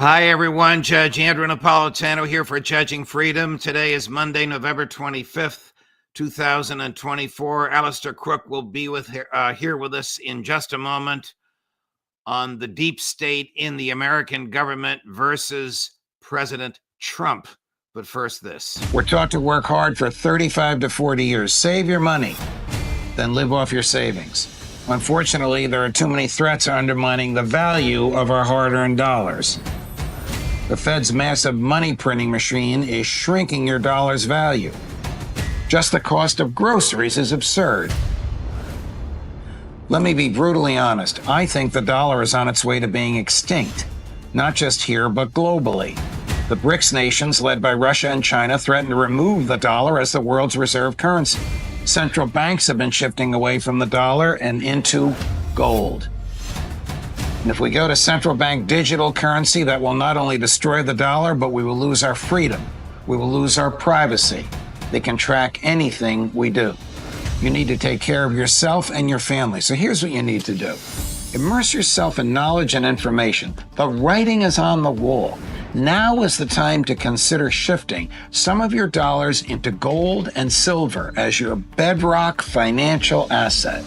Hi, everyone. Judge Andrew Napolitano here for Judging Freedom. Today is Monday, November 25th, 2024. Alastair Crooke will be here with us in just a moment on the deep state in the American government versus President Trump. But first, this. We're taught to work hard for 35 to 40 years. Save your money, then live off your savings. Unfortunately, there are too many threats undermining the value of our hard-earned dollars. The Fed's massive money printing machine is shrinking your dollar's value. Just the cost of groceries is absurd. Let me be brutally honest. I think the dollar is on its way to being extinct, not just here, but globally. The BRICS nations, led by Russia and China, threaten to remove the dollar as the world's reserve currency. Central banks have been shifting away from the dollar and into gold. And if we go to central bank digital currency, that will not only destroy the dollar, but we will lose our freedom. We will lose our privacy. They can track anything we do. You need to take care of yourself and your family. So here's what you need to do. Immerse yourself in knowledge and information. The writing is on the wall. Now is the time to consider shifting some of your dollars into gold and silver as your bedrock financial asset.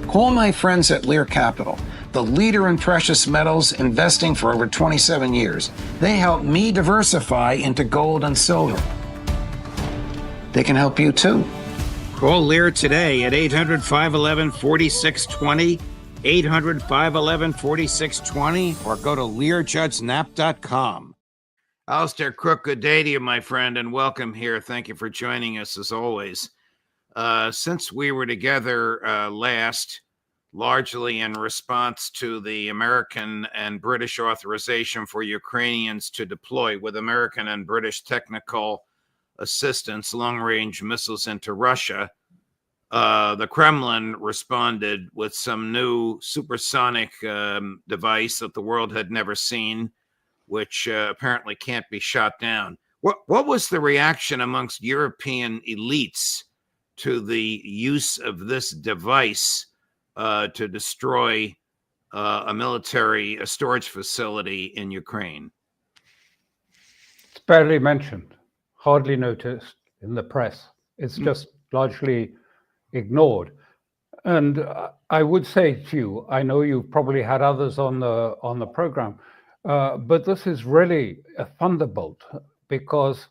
Call my friends at Lear Capital, the leader in precious metals, investing for over 27 years. They help me diversify into gold and silver. They can help you too. Call Lear today at 800-511-4620, 800-511-4620, or go to LearJudgeNap.com. Alastair Crooke, good day to you, my friend, and welcome here. Thank you for joining us as always. Since we were together last, largely in response to the American and British authorization for Ukrainians to deploy with American and British technical assistance long-range missiles into Russia, the Kremlin responded with some new supersonic device that the world had never seen, which apparently can't be shot down. What was the reaction amongst European elites to the use of this device to destroy a military storage facility in Ukraine? It's barely mentioned, hardly noticed in the press. It's just largely ignored. And I would say to you, I know you've probably had others on the program, but this is really a thunderbolt because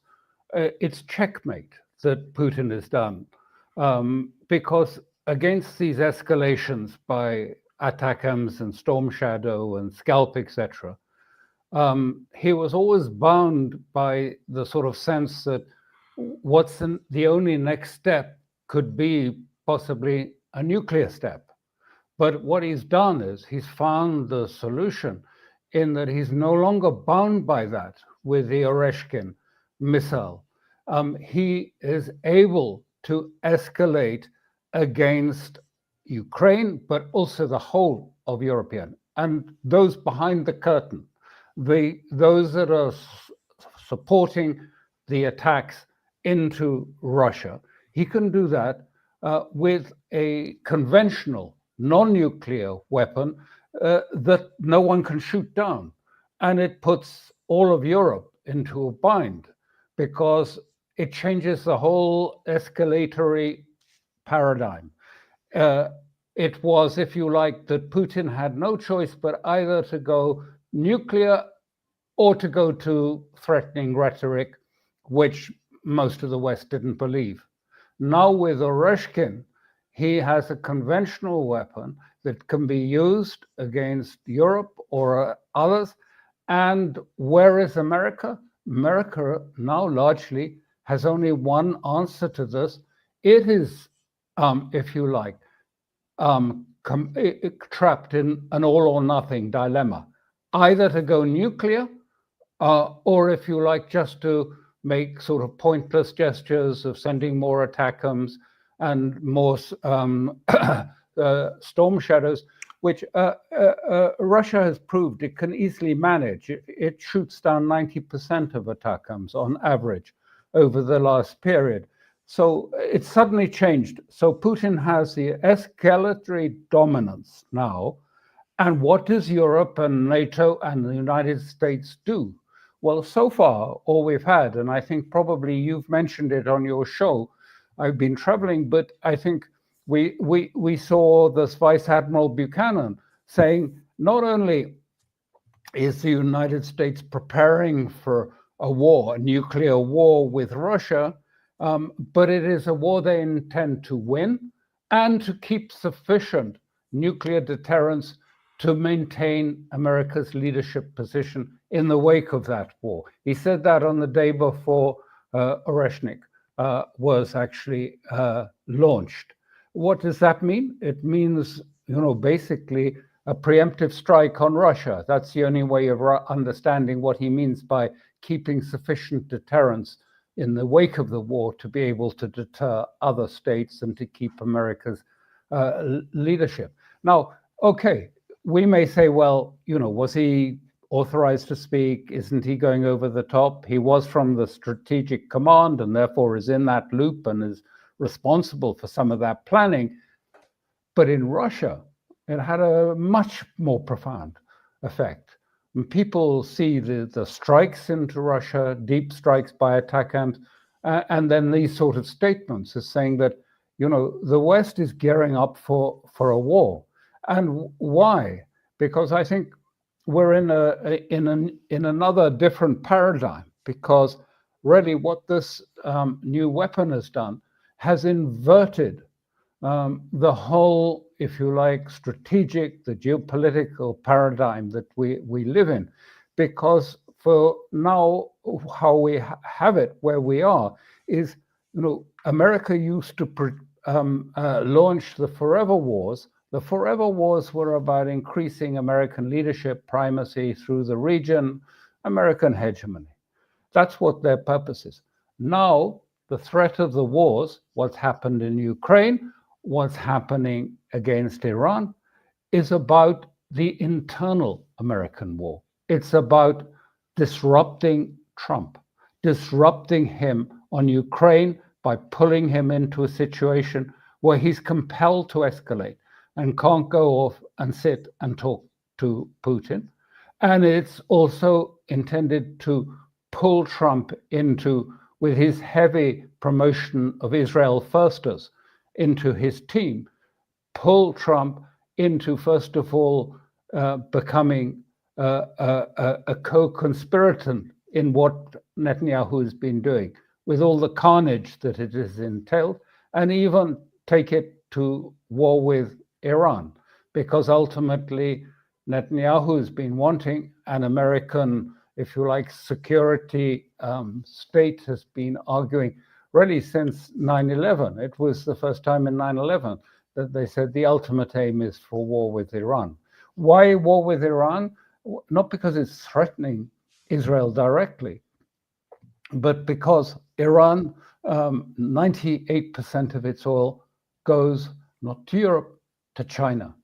it's checkmate that Putin has done. Because against these escalations by ATACMS and Storm Shadow and Scalp, etc., he was always bound by the sort of sense that what's the only next step could be possibly a nuclear step. But what he's done is he's found the solution in that he's no longer bound by that with the Oreshkin missile. He is able to escalate against Ukraine, but also the whole of European and those behind the curtain, those that are supporting the attacks into Russia. He can do that with a conventional non-nuclear weapon that no one can shoot down. And it puts all of Europe into a bind because it changes the whole escalatory paradigm. It was, if you like, that Putin had no choice but either to go nuclear or to go to threatening rhetoric, which most of the West didn't believe. Now with Oreshkin, he has a conventional weapon that can be used against Europe or others. And where is America? America now largely has only one answer to this. It is, if you like, trapped in an all or nothing dilemma, either to go nuclear or, if you like, just to make sort of pointless gestures of sending more ATACMS and more Storm Shadows, which Russia has proved it can easily manage. It shoots down 90% of ATACMS on average over the last period. So it suddenly changed. So Putin has the escalatory dominance now, And what does Europe and NATO and the United States do? Well, so far, all we've had, and I think probably you've mentioned it on your show, I've been traveling, but I think we saw this Vice Admiral Buchanan saying not only is the United States preparing for a war, a nuclear war with Russia, but it is a war they intend to win and to keep sufficient nuclear deterrence to maintain America's leadership position in the wake of that war. He said that on the day before Oreshnik was actually launched. What does that mean? It means, basically a preemptive strike on Russia. That's the only way of understanding what he means by keeping sufficient deterrence in the wake of the war to be able to deter other states and to keep America's leadership. Now, okay, we may say, well, was he authorized to speak? Isn't he going over the top? He was from the Strategic Command and therefore is in that loop and is responsible for some of that planning. But in Russia, it had a much more profound effect. And people see the strikes into Russia, deep strikes by ATACMS, and then these sort of statements as saying that, the West is gearing up for a war. And why? Because I think we're in another different paradigm, because really what this new weapon has done has inverted the whole, if you like, the geopolitical paradigm that we live in. Because for now, how we have it where we are is, America used to launch the Forever Wars. The Forever Wars were about increasing American leadership primacy through the region, American hegemony. That's what their purpose is. Now, the threat of the wars, what's happened in Ukraine, what's happening against Iran, is about the internal American war. It's about disrupting Trump, disrupting him on Ukraine by pulling him into a situation where he's compelled to escalate and can't go off and sit and talk to Putin. And it's also intended to pull Trump into, with his heavy promotion of Israel firsters into his team, pull Trump into, first of all, becoming a co-conspirator in what Netanyahu has been doing, with all the carnage that it has entailed, and even take it to war with Iran, because ultimately Netanyahu has been wanting an American, if you like, security state, has been arguing really since 9/11. It was the first time in 9/11 that they said the ultimate aim is for war with Iran. Why war with Iran? Not because it's threatening Israel directly, but because Iran, 98% of its oil goes not to Europe, to China.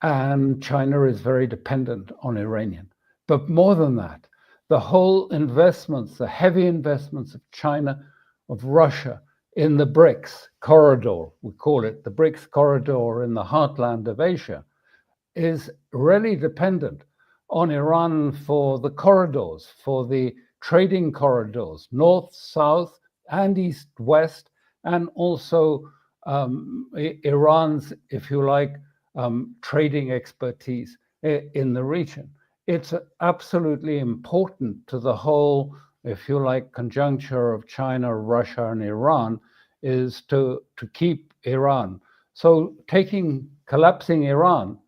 And China is very dependent on Iranian. But more than that, the whole investments, the heavy investments of China, of Russia in the BRICS corridor, we call it the BRICS corridor in the heartland of Asia, is really dependent on Iran for the corridors, for the trading corridors, north, south, and east, west, and also Iran's, if you like, trading expertise in the region. It's absolutely important to the whole, if you like, conjuncture of China, Russia, and Iran, is to keep Iran. So collapsing Iran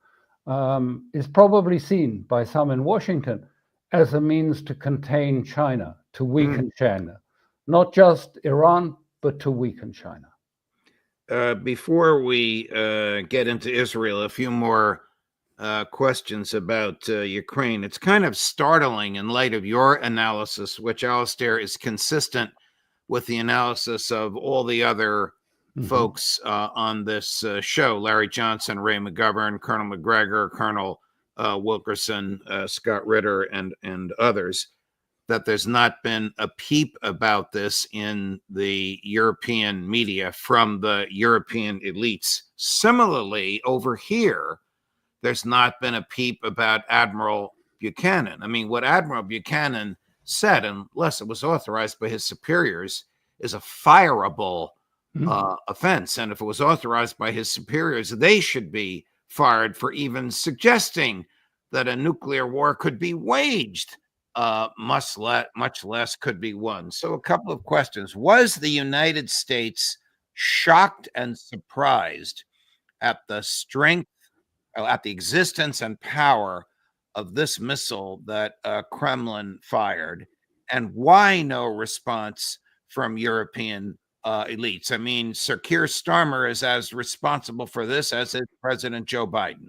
is probably seen by some in Washington as a means to contain China, to weaken China, not just Iran, but to weaken China. Before we get into Israel, a few more questions about Ukraine. It's kind of startling in light of your analysis, which, Alastair, is consistent with the analysis of all the other folks on this show: Larry Johnson, Ray McGovern, Colonel McGregor, Colonel Wilkerson, Scott Ritter, and others, that there's not been a peep about this in the European media from the European elites. Similarly, over here, there's not been a peep about Admiral Buchanan. I mean, what Admiral Buchanan said, unless it was authorized by his superiors, is a fireable offense. And if it was authorized by his superiors, they should be fired for even suggesting that a nuclear war could be waged, much less could be won. So a couple of questions. Was the United States shocked and surprised at the strength, at the existence and power of this missile that Kremlin fired? And why no response from European elites? I mean, Sir Keir Starmer is as responsible for this as is President Joe Biden.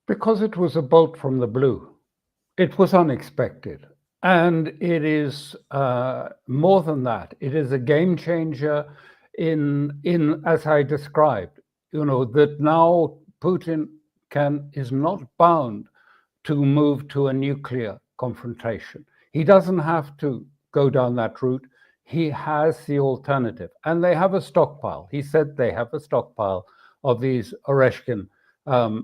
Because it was a bolt from the blue. It was unexpected. And it is more than that. It is a game changer in as I described, that now Putin is not bound to move to a nuclear confrontation. He doesn't have to go down that route. He has the alternative. And they have a stockpile. He said they have a stockpile of these Oreshkin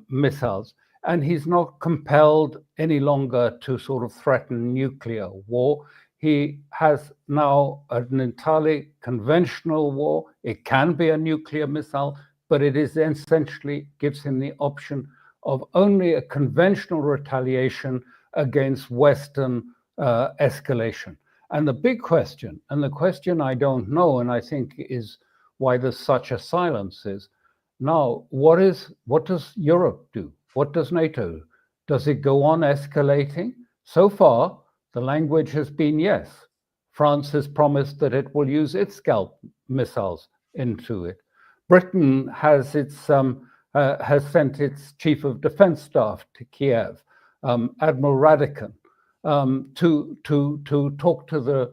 missiles. And he's not compelled any longer to sort of threaten nuclear war. He has now an entirely conventional war. It can be a nuclear missile, but it is essentially gives him the option of only a conventional retaliation against Western escalation. And the big question, and the question I don't know, and I think is why there's such a silence, is now what does Europe do? What does NATO do? Does it go on escalating? So far, the language has been yes. France has promised that it will use its Scalp missiles into it. Britain has sent its chief of defense staff to Kiev, Admiral Radican, to talk to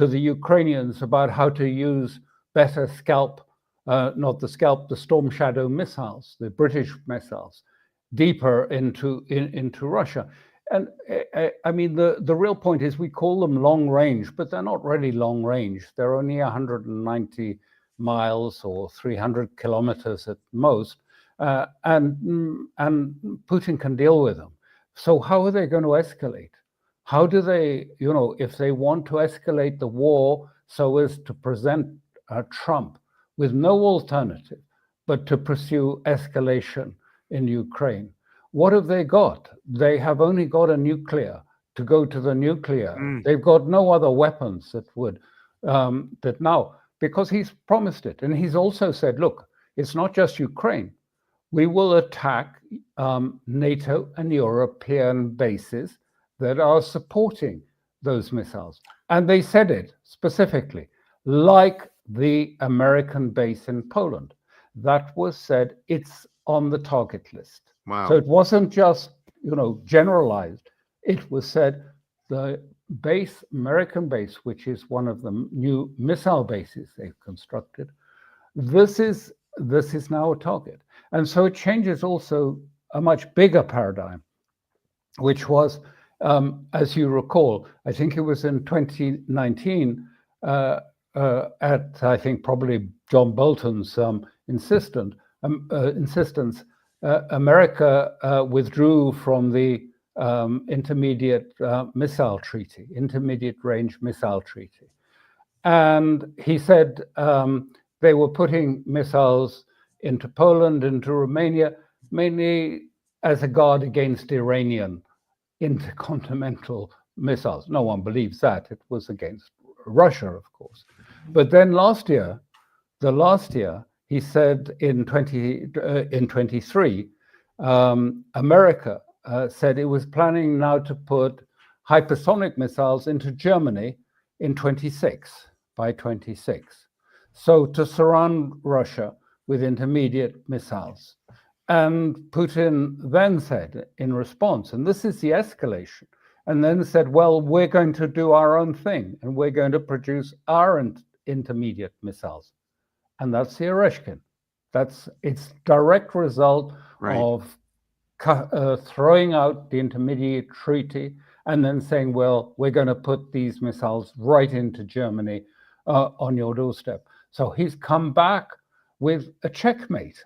the Ukrainians about how to use better Scalp, not the Scalp, the Storm Shadow missiles, the British missiles, deeper into Russia. And I mean, the real point is we call them long range, but they're not really long range. They're only 190 miles or 300 kilometers at most, and Putin can deal with them. So how are they going to escalate? How do they, if they want to escalate the war so as to present Trump with no alternative but to pursue escalation in Ukraine? What have they got? They have only got a nuclear to go to the nuclear. They've got no other weapons that would, that now, because he's promised it. And he's also said, look, it's not just Ukraine. We will attack NATO and European bases that are supporting those missiles. And they said it specifically, like the American base in Poland. That was said, it's on the target list. Wow. So it wasn't just, generalized. It was said the base, American base, which is one of the new missile bases they've constructed, this is now a target. And so it changes also a much bigger paradigm, which was, as you recall, I think it was in 2019, at, I think, probably John Bolton's insistence, America withdrew from the intermediate range missile treaty. And he said they were putting missiles into Poland, into Romania, mainly as a guard against Iranian intercontinental missiles. No one believes that. It was against Russia, of course. But then last year, he said in 23, America said it was planning now to put hypersonic missiles into Germany in by 26. So to surround Russia with intermediate missiles. And Putin then said in response, and this is the escalation, and then said, well, we're going to do our own thing, and we're going to produce our intermediate missiles. And that's the Oreshkin. That's its direct result of throwing out the intermediate treaty and then saying, well, we're going to put these missiles right into Germany on your doorstep. So he's come back with a checkmate.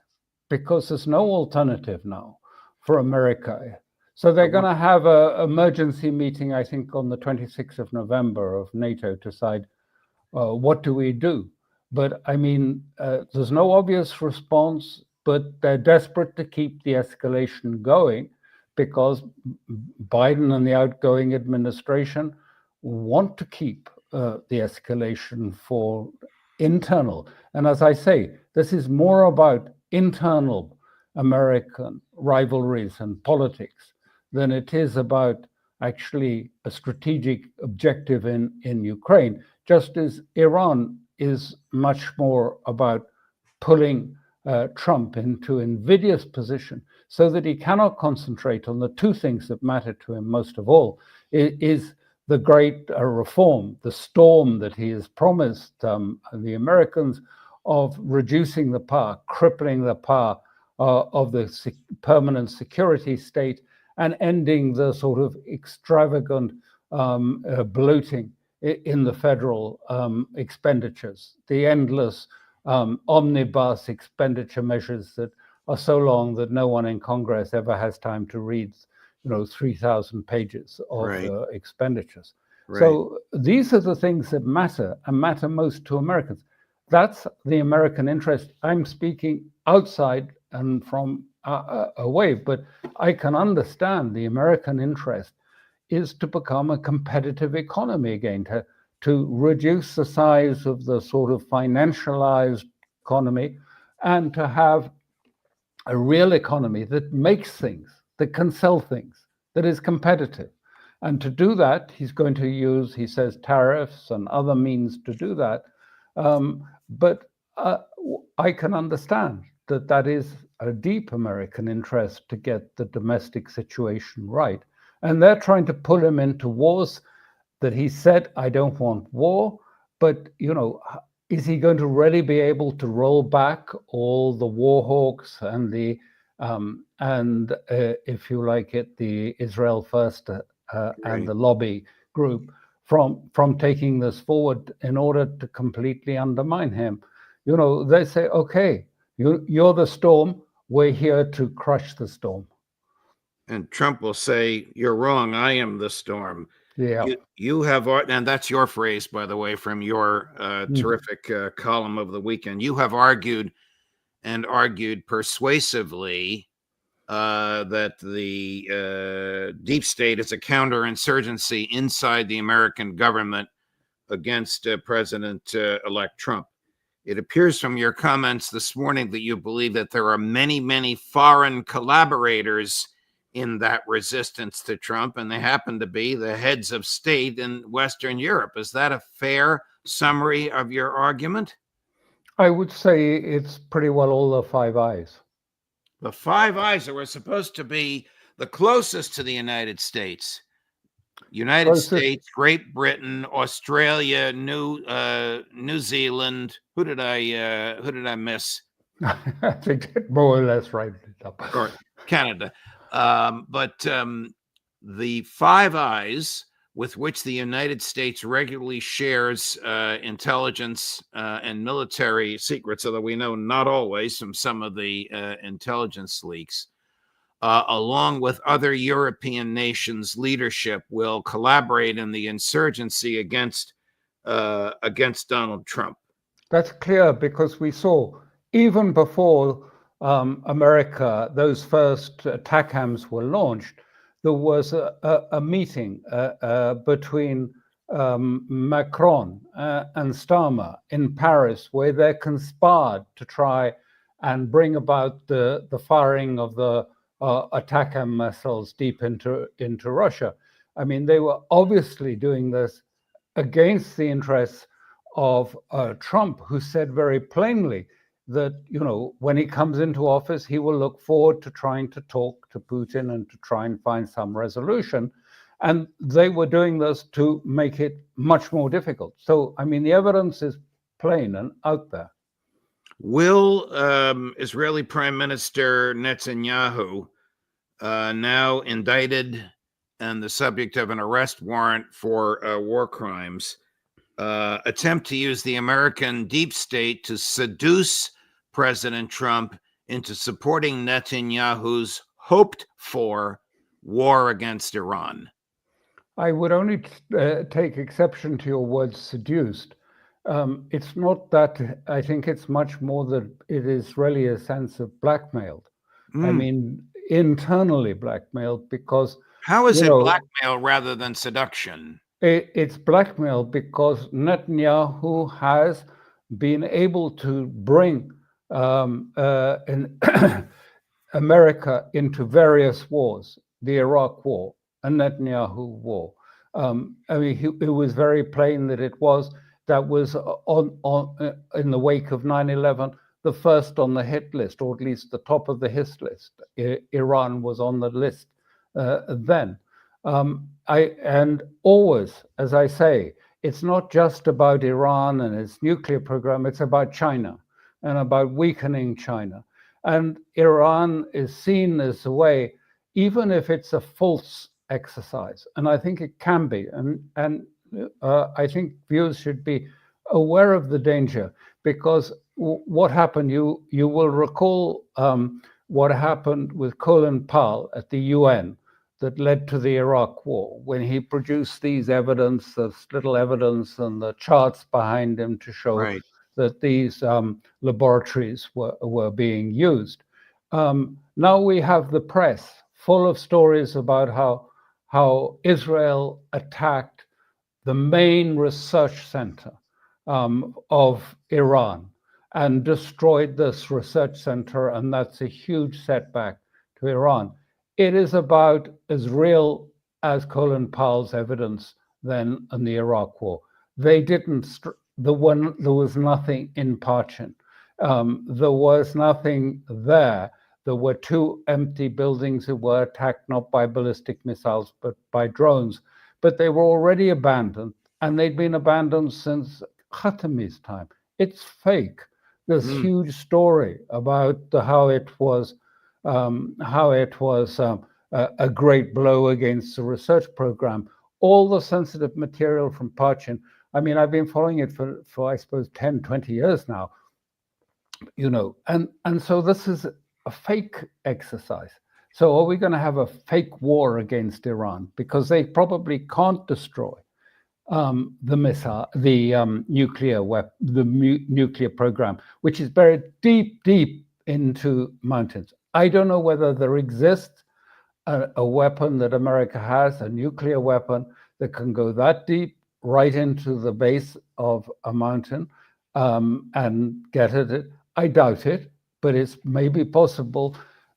because there's no alternative now for America. So they're going to have an emergency meeting, I think, on the 26th of November of NATO to decide what do we do. But I mean, there's no obvious response, but they're desperate to keep the escalation going because Biden and the outgoing administration want to keep the escalation for internal. And as I say, this is more about internal American rivalries and politics than it is about actually a strategic objective in Ukraine, just as Iran is much more about pulling Trump into an invidious position so that he cannot concentrate on the two things that matter to him most of all, is the great reform, the storm that he has promised the Americans of reducing the power, crippling the power of the permanent security state, and ending the sort of extravagant bloating in the federal expenditures, the endless omnibus expenditure measures that are so long that no one in Congress ever has time to read, 3,000 pages of expenditures. Right. So these are the things that matter and matter most to Americans. That's the American interest. I'm speaking outside and from away, but I can understand the American interest is to become a competitive economy again, to reduce the size of the sort of financialized economy and to have a real economy that makes things, that can sell things, that is competitive. And to do that, he's going to use, he says, tariffs and other means to do that. But I can understand that that is a deep American interest to get the domestic situation right. And they're trying to pull him into wars that he said, I don't want war. But, is he going to really be able to roll back all the war hawks and the, if you like it, the Israel First and the lobby group from taking this forward in order to completely undermine him? They say, okay, you're the storm. We're here to crush the storm. And Trump will say, you're wrong. I am the storm. Yeah. You have, and that's your phrase, by the way, from your terrific column of the weekend. You have argued persuasively that the deep state is a counterinsurgency inside the American government against President-elect Trump. It appears from your comments this morning that you believe that there are many, many foreign collaborators in that resistance to Trump, and they happen to be the heads of state in Western Europe. Is that a fair summary of your argument? I would say it's pretty well all the Five Eyes. The Five Eyes that were supposed to be the closest to the United States. United States, Great Britain, Australia, New Zealand. Who did I miss? I think more or less right. Or Canada. But the Five Eyes, with which the United States regularly shares intelligence and military secrets, although we know not always from some of the intelligence leaks, along with other European nations' leadership, will collaborate in the insurgency against Donald Trump. That's clear because we saw even before America, those first ATACMS were launched, there was a meeting between Macron and Starmer in Paris where they conspired to try and bring about the firing of the ATACMS missiles deep into Russia. I mean, they were obviously doing this against the interests of Trump, who said very plainly that, when he comes into office, he will look forward to trying to talk to Putin and to try and find some resolution. And they were doing this to make it much more difficult. So, I mean, the evidence is plain and out there. Will Israeli Prime Minister Netanyahu, now indicted and the subject of an arrest warrant for war crimes, attempt to use the American deep state to seduce President Trump into supporting Netanyahu's hoped-for war against Iran? I would only take exception to your word seduced. It's not that. I think it's much more that it is really a sense of blackmailed. I mean, internally blackmailed because, how is it blackmail rather than seduction? It's blackmail because Netanyahu has been able to bring America into various wars, the Iraq War, a Netanyahu war. I mean, it was very plain that that was in the wake of 9/11, the first on the hit list, or at least the top of the hit list. Iran was on the list then. And always, as I say, it's not just about Iran and its nuclear program, it's about China and about weakening China. And Iran is seen as a way, even if it's a false exercise, and I think it can be, and I think viewers should be aware of the danger, because what happened, you will recall what happened with Colin Powell at the UN that led to the Iraq War, when he produced these evidence, this little evidence and the charts behind him to show that these laboratories were being used. Now we have the press full of stories about how Israel attacked the main research center of Iran and destroyed this research center, and that's a huge setback to Iran. It is about as real as Colin Powell's evidence then in the Iraq War. They didn't, there was nothing in Parchin. There was nothing there. There were two empty buildings that were attacked not by ballistic missiles, but by drones. But they were already abandoned, and they'd been abandoned since Khatami's time. It's fake. This huge story about how it was a great blow against the research program. All the sensitive material from Parchin, I mean, I've been following it for I suppose, 10, 20 years now, and so this is a fake exercise. So are we going to have a fake war against Iran? Because they probably can't destroy the missile, the nuclear program, which is buried deep, deep into mountains. I don't know whether there exists a weapon that America has, a nuclear weapon that can go that deep right into the base of a mountain and get at it. I doubt it, but it's maybe possible.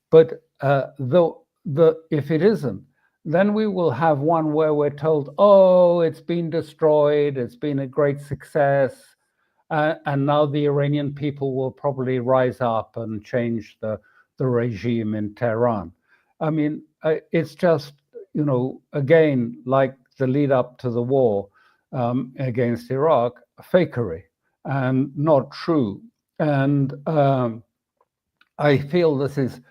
But if it isn't, then we will have one where we're told, oh, it's been destroyed, it's been a great success, and now the Iranian people will probably rise up and change the regime in Tehran. I mean, it's just, again, like the lead up to the war against Iraq, fakery and not true. And I feel this is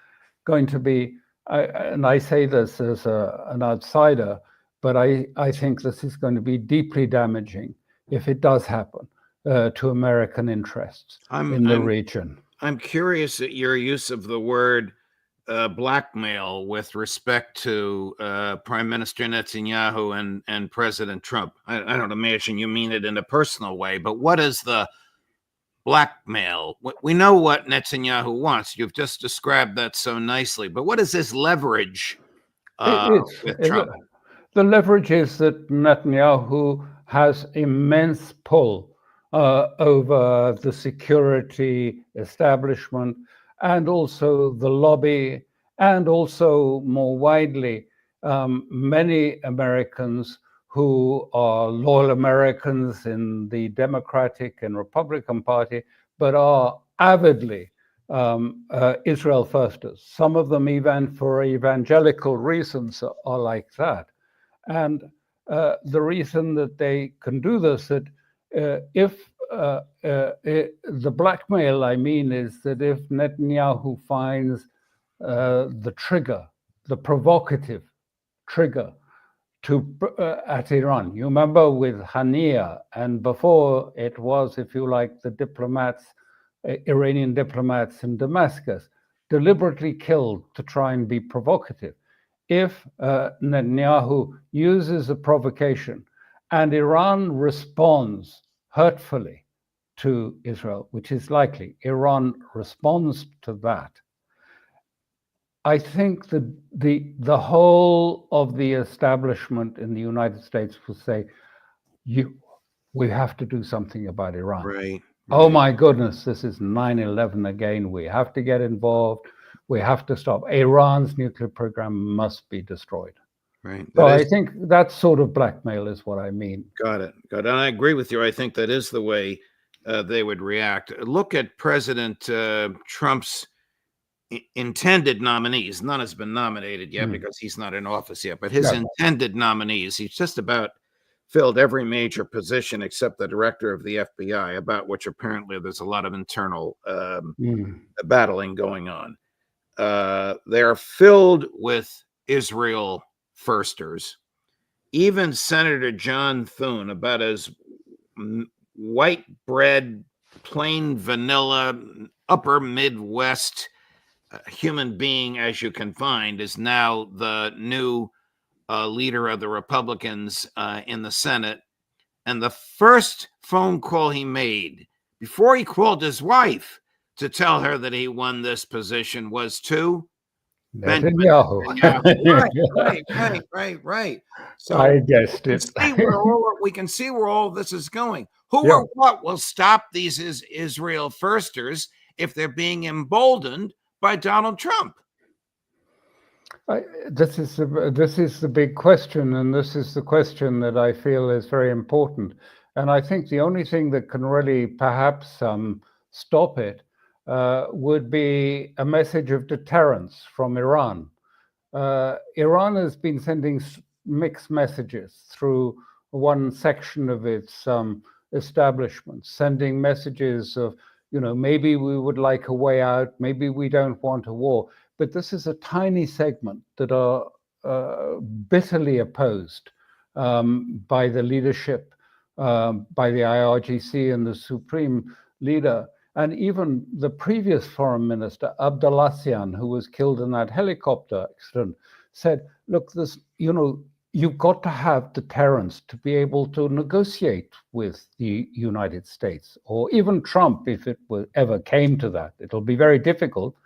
going to be, and I say this as an outsider, but I think this is going to be deeply damaging if it does happen to American interests in the region. I'm curious at your use of the word blackmail with respect to Prime Minister Netanyahu and President Trump. I don't imagine you mean it in a personal way, but what is the blackmail? We know what Netanyahu wants. You've just described that so nicely, but what is his leverage with Trump? The leverage is that Netanyahu has immense pull over the security establishment and also the lobby, and also more widely, many Americans who are loyal Americans in the Democratic and Republican Party, but are avidly Israel firsters. Some of them, even for evangelical reasons, are like that. And the reason that they can do this, that the blackmail, I mean, is that if Netanyahu finds the trigger, the provocative trigger at Iran. You remember with Hania, and before it was, if you like, the diplomats, Iranian diplomats in Damascus. deliberately killed to try and be provocative. If Netanyahu uses a provocation and Iran responds hurtfully to Israel, which is likely, Iran responds to that, I think that the whole of the establishment in the United States will say, we have to do something about Iran. Right. Oh my goodness, this is 9/11 again. We have to get involved. We have to stop. Iran's nuclear program must be destroyed. Right. So I think that sort of blackmail is what I mean. Got it. And I agree with you. I think that is the way they would react. Look at President Trump's intended nominees. None has been nominated yet because he's not in office yet, but his intended nominees, he's just about filled every major position except the director of the FBI, about which apparently there's a lot of internal battling going on. They are filled with Israel firsters. Even Senator John Thune, about as white bread, plain vanilla, upper Midwest human being as you can find, is now the new leader of the Republicans in the Senate. And the first phone call he made before he called his wife to tell her that he won this position was to Netanyahu. Right. So I guessed it. we can see where all this is going. Who or what will stop these Israel firsters if they're being emboldened by Donald Trump? This is the big question, and this is the question that I feel is very important. And I think the only thing that can really perhaps stop it would be a message of deterrence from Iran. Iran has been sending mixed messages through one section of its establishment, sending messages of, maybe we would like a way out, maybe we don't want a war. But this is a tiny segment that are bitterly opposed by the leadership, by the IRGC and the supreme leader. And even the previous foreign minister, Abdullahian, who was killed in that helicopter accident, said, look, you've got to have deterrence to be able to negotiate with the United States, or even Trump, if it ever came to that. It'll be very difficult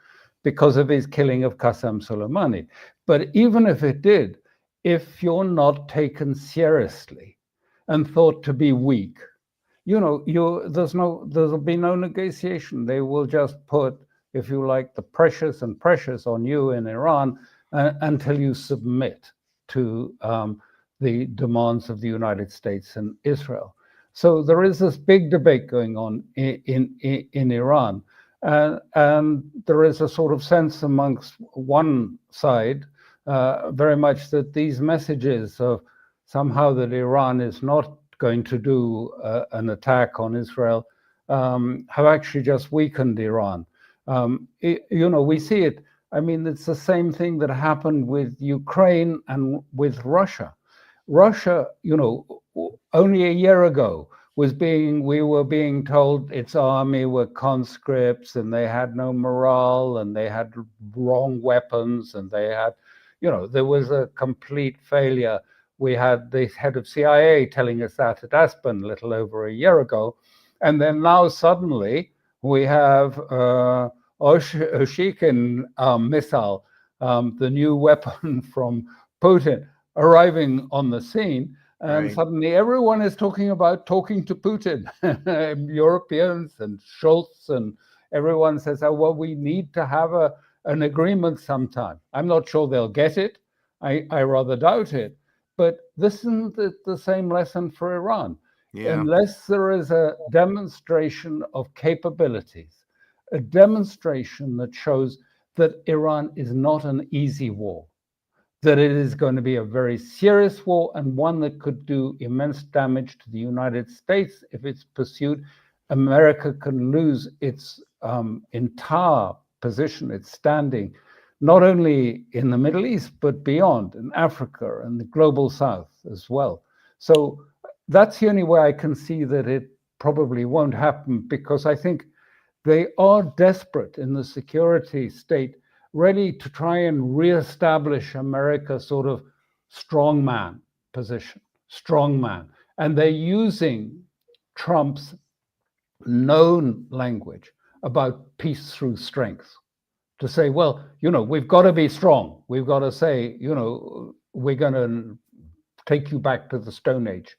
because of his killing of Qasem Soleimani. But even if it did, if you're not taken seriously and thought to be weak, there'll be no negotiation. They will just put, if you like, the pressures on you in Iran until you submit to the demands of the United States and Israel. So there is this big debate going on in Iran. And there is a sort of sense amongst one side, very much that these messages of somehow that Iran is not going to do an attack on Israel have actually just weakened Iran. We see it. I mean, it's the same thing that happened with Ukraine and with Russia. Russia, only a year ago we were being told its army were conscripts and they had no morale and they had wrong weapons and they had, there was a complete failure. We had the head of CIA telling us that at Aspen a little over a year ago. And then now suddenly we have Oshikin missile, the new weapon from Putin, arriving on the scene. And suddenly everyone is talking about talking to Putin, Europeans and Schultz, and everyone says, oh, well, we need to have an agreement sometime. I'm not sure they'll get it. I rather doubt it. But this isn't the same lesson for Iran. Yeah. Unless there is a demonstration of capabilities, a demonstration that shows that Iran is not an easy war, that it is going to be a very serious war and one that could do immense damage to the United States if it's pursued. America can lose its entire position, its standing, not only in the Middle East, but beyond, in Africa and the global South as well. So that's the only way I can see that it probably won't happen, because I think They are desperate in the security state, ready to try and reestablish America's sort of strongman position, strongman. And they're using Trump's known language about peace through strength to say, well, we've got to be strong. We've got to say, we're going to take you back to the Stone Age.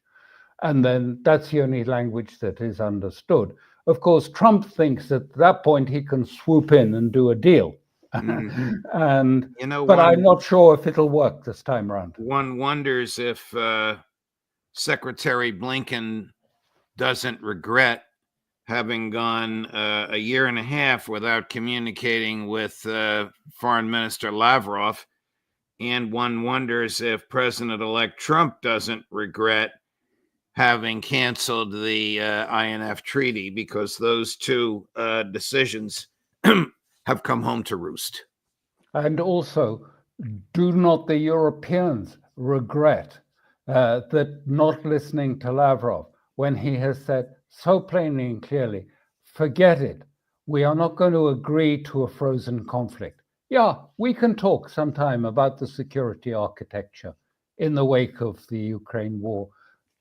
And then that's the only language that is understood. Of course, Trump thinks at that point he can swoop in and do a deal. And but I'm not sure if it'll work this time around. One wonders if Secretary Blinken doesn't regret having gone a year and a half without communicating with Foreign Minister Lavrov. And one wonders if President-elect Trump doesn't regret having canceled the INF treaty, because those two decisions have come home to roost. And also, do not the Europeans regret that not listening to Lavrov when he has said so plainly and clearly, forget it. We are not going to agree to a frozen conflict. Yeah, we can talk sometime about the security architecture in the wake of the Ukraine war.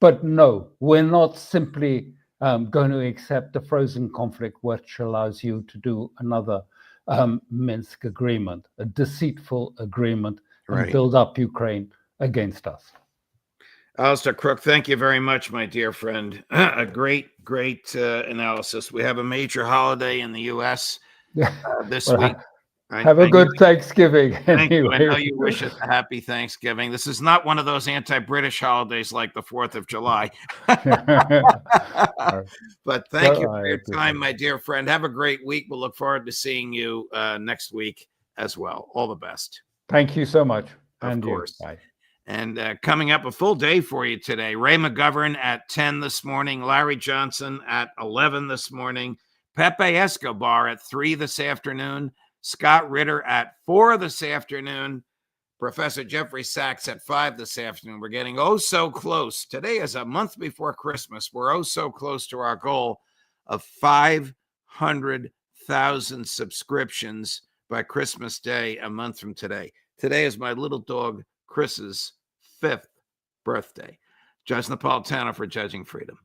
But no, we're not simply going to accept a frozen conflict which allows you to do another Minsk agreement, a deceitful agreement, and build up Ukraine against us. Alastair Crooke, thank you very much, my dear friend. A great analysis. We have a major holiday in the U.S. This week. Have a good Thanksgiving. Thank you. I know you wish us a happy Thanksgiving. This is not one of those anti-British holidays like the 4th of July. But thank you for your time, my dear friend. Have a great week. We'll look forward to seeing you next week as well. All the best. Thank you so much. Of course. Bye. And coming up, a full day for you today. Ray McGovern at 10 this morning. Larry Johnson at 11 this morning. Pepe Escobar at 3 this afternoon. Scott Ritter at 4 this afternoon. Professor Jeffrey Sachs at 5 this afternoon. We're getting so close. Today is a month before Christmas. We're so close to our goal of 500,000 subscriptions by Christmas Day, a month from today. Today is my little dog Chris's 5th birthday. Judge Napolitano for Judging Freedom.